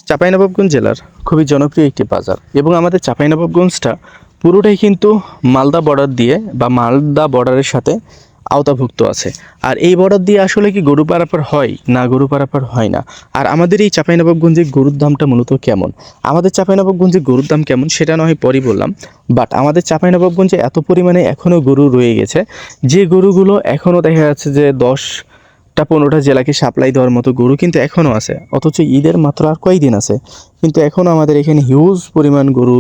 চাঁপাইনবাবগঞ্জ জেলার খুবই জনপ্রিয় একটি বাজার এবং আমাদের চাঁপাইনবাবগঞ্জটা পুরোটাই কিন্তু মালদা বর্ডার দিয়ে বা মালদা বর্ডারের সাথে আওতাভুক্ত আছে। আর এই বর্ডার দিয়ে আসলে কি গরু পারাপার হয় না, গরু পারাপার হয় না। আর আমাদের এই চাঁপাইনবাবগঞ্জে গরুর দামটা মূলত কেমন, আমাদের চাঁপাইনবাবগঞ্জে গরুর দাম কেমন সেটা না হয় পরই বললাম। বাট আমাদের চাঁপাইনবাবগঞ্জে এত পরিমাণে এখনও গরু রয়ে গেছে যে গরুগুলো এখনও দেখা যাচ্ছে যে 10টা 15টা জেলাকে সাপ্লাই দেওয়ার মতো গরু কিন্তু এখনও আছে। অথচ ঈদের মাত্র আর কয়েকদিন আছে, কিন্তু এখনও আমাদের এখানে হিউজ পরিমাণ গরু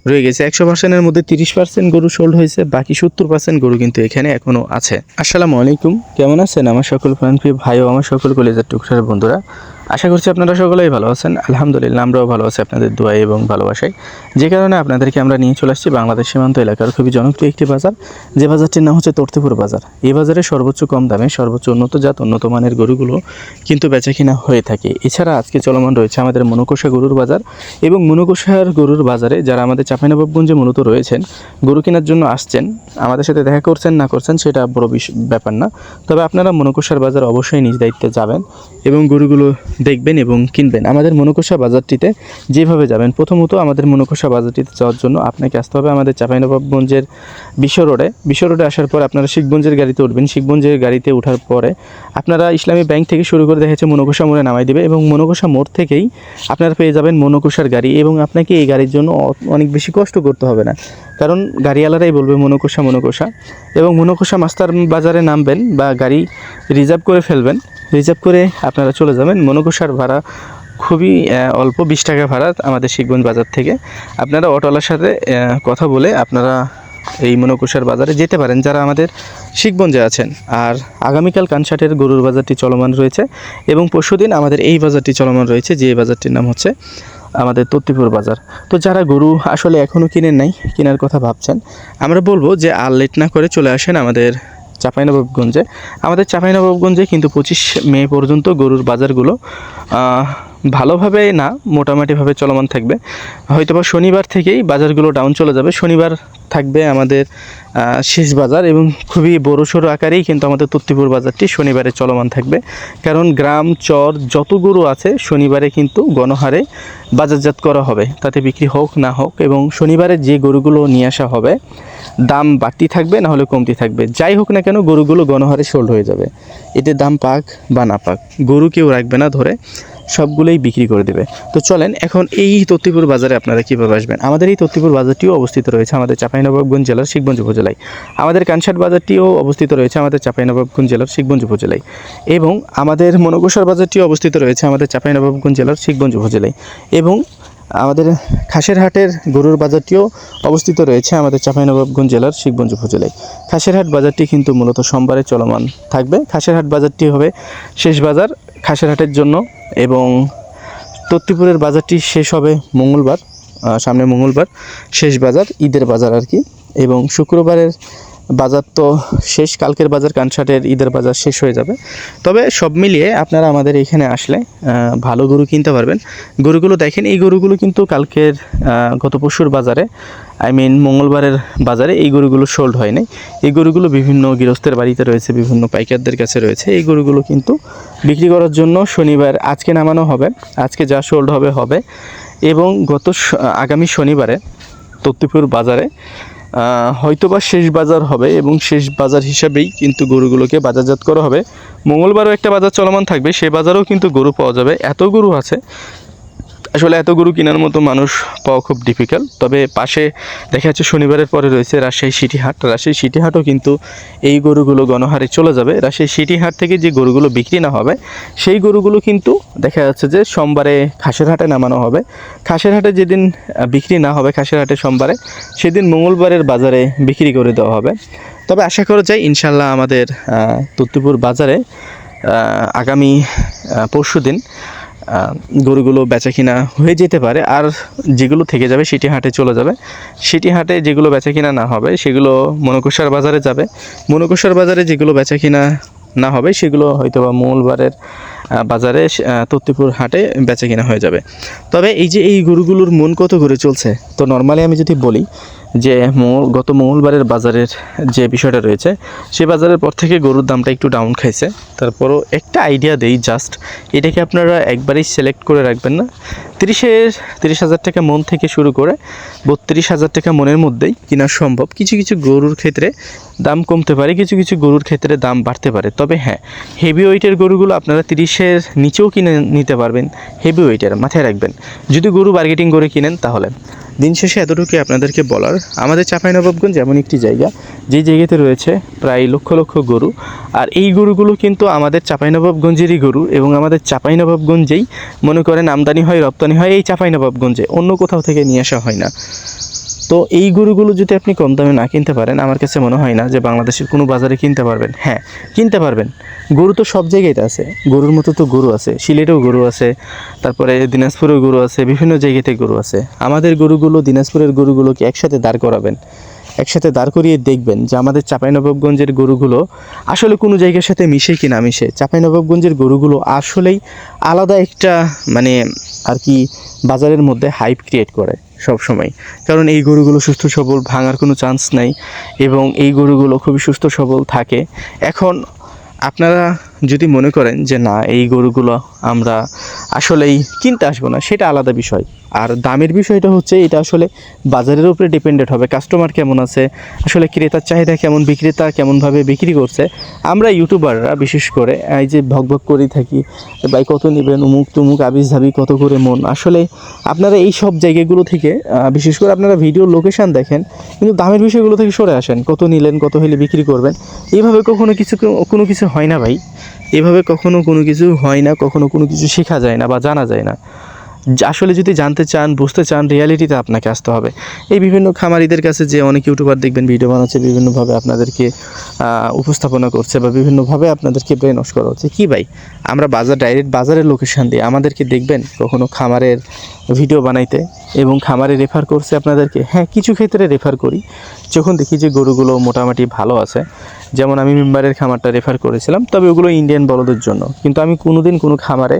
রয়ে গেছে। 100%-এর মধ্যে 30% গরু সোল্ড হয়েছে, বাকি 70% গরু কিন্তু এখানে এখনও আছে। আসসালামু আলাইকুম, কেমন আছেন আমার সকল প্রাণপ্রিয় ভাই ও আমার সকল কলেজের টুকরার বন্ধুরা? আশা করছি আপনারা সকলেই ভালো আছেন। আলহামদুলিল্লাহ, আমরাও ভালো আছি আপনাদের দোয়া এবং ভালোবাসায়। যে কারণে আপনাদেরকে আমরা নিয়ে চলে আসছি বাংলাদেশ সীমান্ত এলাকার খুবই জনপ্রিয় একটি বাজার, যে বাজারটির নাম হচ্ছে তর্তিপুর বাজার। এই বাজারে সর্বোচ্চ কম দামে সর্বোচ্চ উন্নত জাত উন্নত মানের গরুগুলো কিন্তু বেচাকেনা হয়ে থাকে। এছাড়া আজকে চলমান রয়েছে আমাদের মনোকষা গরুর বাজার এবং মনোকষার গরুর বাজারে যারা আমাদের চাঁপাইনবাবগঞ্জে মূলত রয়েছেন, গরু কেনার জন্য আসছেন, আমাদের সাথে দেখা করছেন না করছেন সেটা বড় ব্যাপার না। তবে আপনারা মনোকষার বাজার অবশ্যই নিজ দায়িত্বে যাবেন এবং গরুগুলো দেখবেন এবং কিনবেন। আমাদের মনোকষা বাজারটিতে যেভাবে যাবেন, প্রথমত আমাদের মনোকষা বাজারটিতে যাওয়ার জন্য আপনাকে আসতে হবে আমাদের চাঁপাইনবাবগঞ্জের বিশ্ব রোডে আসার পর আপনারা শিখগঞ্জের গাড়িতে উঠবেন। শিখগঞ্জের গাড়িতে ওঠার পরে আপনারা ইসলামী ব্যাংক থেকে শুরু করে দেখা যাচ্ছে মনোকষা মোড়ে নামাই দেবে এবং মনোকষা মোড় থেকেই আপনারা পেয়ে যাবেন মনোকষার গাড়ি এবং আপনাকে এই গাড়ির জন্য অনেক বেশি কষ্ট করতে হবে না, কারণ গাড়িওয়ালারাই বলবে মনোকষা এবং মনোকষা মাস্টার বাজারে নামবেন বা গাড়ি রিজার্ভ করে ফেলবেন। রিজার্ভ করে আপনারা চলে যাবেন। মনোকষার ভাড়া খুবই অল্প, 20 টাকা ভাড়া আমাদের শিখগঞ্জ বাজার থেকে। আপনারা অটোওয়ালার সাথে কথা বলে আপনারা এই মনোকষার বাজারে যেতে পারেন যারা আমাদের শিখগঞ্জে আছেন। আর আগামীকাল কানসাটের গরুর বাজারটি চলমান রয়েছে এবং পরশুদিন আমাদের এই বাজারটি চলমান রয়েছে, যে বাজারটির নাম হচ্ছে আমাদের তর্তিপুর বাজার। তো যারা গরু আসলে এখনও কিনেন নাই, কেনার কথা ভাবছেন, আমরা বলবো যে আর লেট না করে চলে আসেন আমাদের চাঁপাইনবাবগঞ্জে। আমাদের চাঁপাইনবাবগঞ্জে কিন্তু 25 মে পর্যন্ত গরুর বাজারগুলো ভালোভাবে না, মোটামুটিভাবে চলমান থাকবে। হয়তোবা শনিবার থেকেই বাজারগুলো ডাউন চলে যাবে। শনিবার থাকবে আমাদের শেষ বাজার এবং খুবই বড়সড় আকারেই কিন্তু আমাদের তর্তিপুর বাজারটি শনিবারে চলমান থাকবে, কারণ গ্রাম চর যত গরু আছে শনিবারে কিন্তু গণহারে বাজারজাত করা হবে, তাতে বিক্রি হোক না হোক। এবং শনিবারে যে গরুগুলো নিয়ে আসা হবে দাম বাড়তি থাকবে না হলে কমতি থাকবে, যাই হোক না কেন গরুগুলো গণহারে সোল্ড হয়ে যাবে। এতে দাম পাক বা না পাক গরু কেউ রাখবে না ধরে, সবগুলোই বিক্রি করে দেবে। তো চলেন এখন এই তর্তিপুর বাজারে আপনারা কীভাবে আসবেন। আমাদের এই তর্তিপুর বাজারটিও অবস্থিত রয়েছে আমাদের চাঁপাইনবাবগঞ্জ জেলার শিখগঞ্জ উপজেলায়। আমাদের কানসাট বাজারটিও অবস্থিত রয়েছে আমাদের চাঁপাইনবাবগঞ্জ জেলার শিখগঞ্জ উপজেলায় এবং আমাদের মনোকষার বাজারটিও অবস্থিত রয়েছে আমাদের চাঁপাইনবাবগঞ্জ জেলার শিখগঞ্জ উপজেলায় এবং আমাদের খাসেরহাটের গরুর বাজারটিও অবস্থিত রয়েছে আমাদের চাঁপাইনবাবগঞ্জ জেলার শিখগঞ্জ উপজেলায়। খাসেরহাট বাজারটি কিন্তু মূলত সোমবারে চলমান থাকবে। খাসেরহাট বাজারটি হবে শেষ বাজার খাসেরহাটের জন্য এবং তর্তিপুরের বাজারটি শেষ হবে মঙ্গলবার, সামনে মঙ্গলবার শেষ বাজার, ঈদের বাজার আর কি। এবং শুক্রবারের বাজার তো শেষ, কালকের বাজার কানসাটের ঈদের বাজার শেষ হয়ে যাবে। তবে সব মিলিয়ে আপনারা আমাদের এখানে আসলে ভালো গরু কিনতে পারবেন। গরুগুলো দেখেন, এই গরুগুলো কিন্তু কালকের গত পরশুর বাজারে মঙ্গলবারের বাজারে এই গরুগুলো সোল্ড হয় নাই। এই গরুগুলো বিভিন্ন গৃহস্থের বাড়িতে রয়েছে, বিভিন্ন পাইকারদের কাছে রয়েছে। এই গরুগুলো কিন্তু বিক্রি করার জন্য শনিবার আজকে নামানো হবে, আজকে যা সোল্ড হবে এবং আগামী শনিবারে তর্তিপুর বাজারে হয়তোবা শেষ বাজার হবে এবং শেষ বাজার হিসাবেই কিন্তু গরুগুলোকে বাজারজাত করা হবে। মঙ্গলবারও একটা বাজার চলমান থাকবে, সেই বাজারেও কিন্তু গরু পাওয়া যাবে। এত গরু আছে আসলে, এত গরু কেনার মতো মানুষ পাওয়া খুব ডিফিকাল্ট। তবে পাশে দেখা যাচ্ছে শনিবারের পরে রয়েছে রাজশাহী সিটি হাট। রাজশাহী সিটি হাটও কিন্তু এই গরুগুলো গণহারে চলে যাবে। রাজশাহী সিটি হাট থেকে যে গরুগুলো বিক্রি না হবে সেই গরুগুলো কিন্তু দেখা যাচ্ছে যে সোমবারে খাসের হাটে নামানো হবে। খাসের হাটে যেদিন বিক্রি না হবে খাসের হাটে সোমবারে, সেদিন মঙ্গলবারের বাজারে বিক্রি করে দেওয়া হবে। তবে আশা করা যায় ইনশাল্লাহ আমাদের তর্তিপুর বাজারে আগামী পরশুদিন গরুগুলো বেচা কিনা হয়ে যেতে পারে। আর যেগুলো থেকে যাবে সিটি হাটে চলে যাবে। সিটি হাটে যেগুলো বেচা কিনা না হবে সেগুলো মনোকষার বাজারে যাবে। মনোকষার বাজারে যেগুলো বেচা কিনা না হবে সেগুলো হয়তো বা মঙ্গলবারের বাজারে তর্তিপুর হাটে বেচা কিনা হয়ে যাবে। তবে এই যে এই গরুগুলোর মন কত করে চলছে, তো নর্মালি আমি যদি বলি যে গত মঙ্গলবারের বাজারের যে বিষয়টা রয়েছে, সে বাজারের পর থেকে গরুর দামটা একটু ডাউন খাইছে। তারপরও একটা আইডিয়া দেই জাস্ট, এটাকে আপনারা একবারেই সিলেক্ট করে রাখবেন না। 30,000 টাকা মন থেকে শুরু করে 32,000 টাকা মনের মধ্যেই কেনা সম্ভব। কিছু কিছু গরুর ক্ষেত্রে দাম কমতে পারে, কিছু কিছু গরুর ক্ষেত্রে দাম বাড়তে পারে। তবে হ্যাঁ, হেভি ওয়েটের গরুগুলো আপনারা 30-এর নিচেও কিনে নিতে পারবেন। হেভি ওয়েটের মাথায় রাখবেন, যদি গরু বার্গেটিং করে কিনেন তাহলে। দিন শেষে এতটুকুই আপনাদেরকে বলার, আমাদের চাঁপাইনবাবগঞ্জ এমন একটি জায়গা, যেই জায়গাতে রয়েছে প্রায় লক্ষ লক্ষ গরু। আর এই গরুগুলো কিন্তু আমাদের চাঁপাইনবাবগঞ্জেরই গরু, এবং আমাদের চাঁপাইনবাবগঞ্জেই মনে করেন আমদানি হয়, রপ্তানি হয় এই চাঁপাইনবাবগঞ্জে, অন্য কোথাও থেকে নিয়ে আসা হয় না। তো এই গরুগুলো যদি আপনি কম দামে না কিনতে পারেন, আমার কাছে মনে হয় না যে বাংলাদেশের কোনো বাজারে কিনতে পারবেন। হ্যাঁ, কিনতে পারবেন, গরু তো সব জায়গাতে আছে, গরুর মতো তো গরু আছে, সিলেটেও গরু আছে, তারপরে দিনাজপুরেও গরু আছে, বিভিন্ন জায়গাতে গরু আছে। আমাদের গরুগুলো, দিনাজপুরের গরুগুলোকে একসাথে দাঁড় করাবেন, একসাথে দাঁড় করিয়ে দেখবেন যে আমাদের চাঁপাইনবাবগঞ্জের গরুগুলো আসলে কোনো জায়গার সাথে মিশে কি না মিশে। চাঁপাইনবাবগঞ্জের গরুগুলো আসলেই আলাদা একটা মানে আর কি বাজারের মধ্যে হাইপ ক্রিয়েট করে সব সময়। কারণ এই গরুগুলো সুস্থ সবল, ভাঙার কোনো চান্স নাই, এবং এই গরুগুলো খুবই সুস্থ সবল থাকে। এখন আপনারা যদি মনে করেন যে না, এই গরুগুলো আমরা আসলেই কিনতে আসবো না, সেটা আলাদা বিষয়। আর দামের বিষয়টা হচ্ছে, এটা আসলে বাজারের উপরে ডিপেন্ডেন্ট হবে, কাস্টমার কেমন আছে, আসলে ক্রেতার চাহিদা কেমন, বিক্রেতা কেমনভাবে বিক্রি করছে। আমরা ইউটিউবাররা বিশেষ করে এই যে ভক করেই থাকি, ভাই কত নেবেন, উমুক তুমুক আবিস ধাবি কত করে মন। আসলে আপনারা এই সব জায়গাগুলো থেকে বিশেষ করে আপনারা ভিডিওর লোকেশান দেখেন, কিন্তু দামের বিষয়গুলো থেকে সরে আসেন। কত নিলেন, কত হলে বিক্রি করবেন, এইভাবে কোনো কিছু হয় না ভাই। এভাবে কখনো কোনো কিছু হয় না, কখনো কোনো কিছু শেখা যায় না বা জানা যায় না। আসলে যদি জানতে চান, বুঝতে চান, রিয়ালিটিতে আপনাকে আসতে হবে। এই বিভিন্ন খামারিদের কাছে যে অনেক ইউটিউবার দেখবেন ভিডিও বানাচ্ছে, বিভিন্নভাবে আপনাদেরকে উপস্থাপনা করছে বা বিভিন্নভাবে আপনাদেরকে ব্রেন ওয়াশ করা হচ্ছে। কী ভাই, আমরা ডাইরেক্ট বাজারের লোকেশান দিয়ে আমাদেরকে দেখবেন কখনো খামারের ভিডিও বানাইতে, এবং খামারে রেফার করছে আপনাদেরকে? হ্যাঁ, কিছু ক্ষেত্রে রেফার করি, যখন দেখি যে গরুগুলো মোটামুটি ভালো আছে। যেমন আমি মেম্বারের খামারটা রেফার করেছিলাম, তবে ওগুলো ইন্ডিয়ান বলদের জন্য। কিন্তু আমি কোনোদিন কোনো খামারে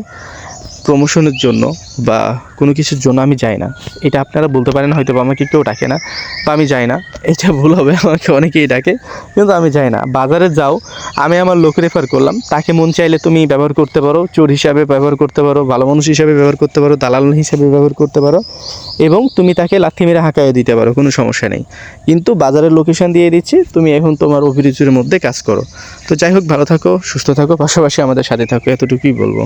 প্রমোশনের জন্য বা কোনো কিছুর জন্য আমি যাই না। এটা আপনারা বলতে পারেন হয়তো বা আমাকে কেউ ডাকে না বা আমি যাই না, এটা ভুল হবে, আমাকে অনেকেই ডাকে, কিন্তু আমি যাই না। বাজারে যাও, আমি আমার লোক রেফার করলাম, তাকে মন চাইলে তুমি ব্যবহার করতে পারো, চোর হিসাবে ব্যবহার করতে পারো, ভালো মানুষ হিসাবে ব্যবহার করতে পারো, দালাল হিসাবে ব্যবহার করতে পারো, এবং তুমি তাকে লাথি মেরে হাঁকাইয়ে দিতে পারো, কোনো সমস্যা নেই। কিন্তু বাজারের লোকেশন দিয়ে দিচ্ছি, তুমি এখন তোমার অভিরুচির মধ্যে কাজ করো। তো যাই হোক, ভালো থাকো, সুস্থ থাকো, পাশাপাশি আমাদের সাথে থাকো, এতটুকুই বলবো।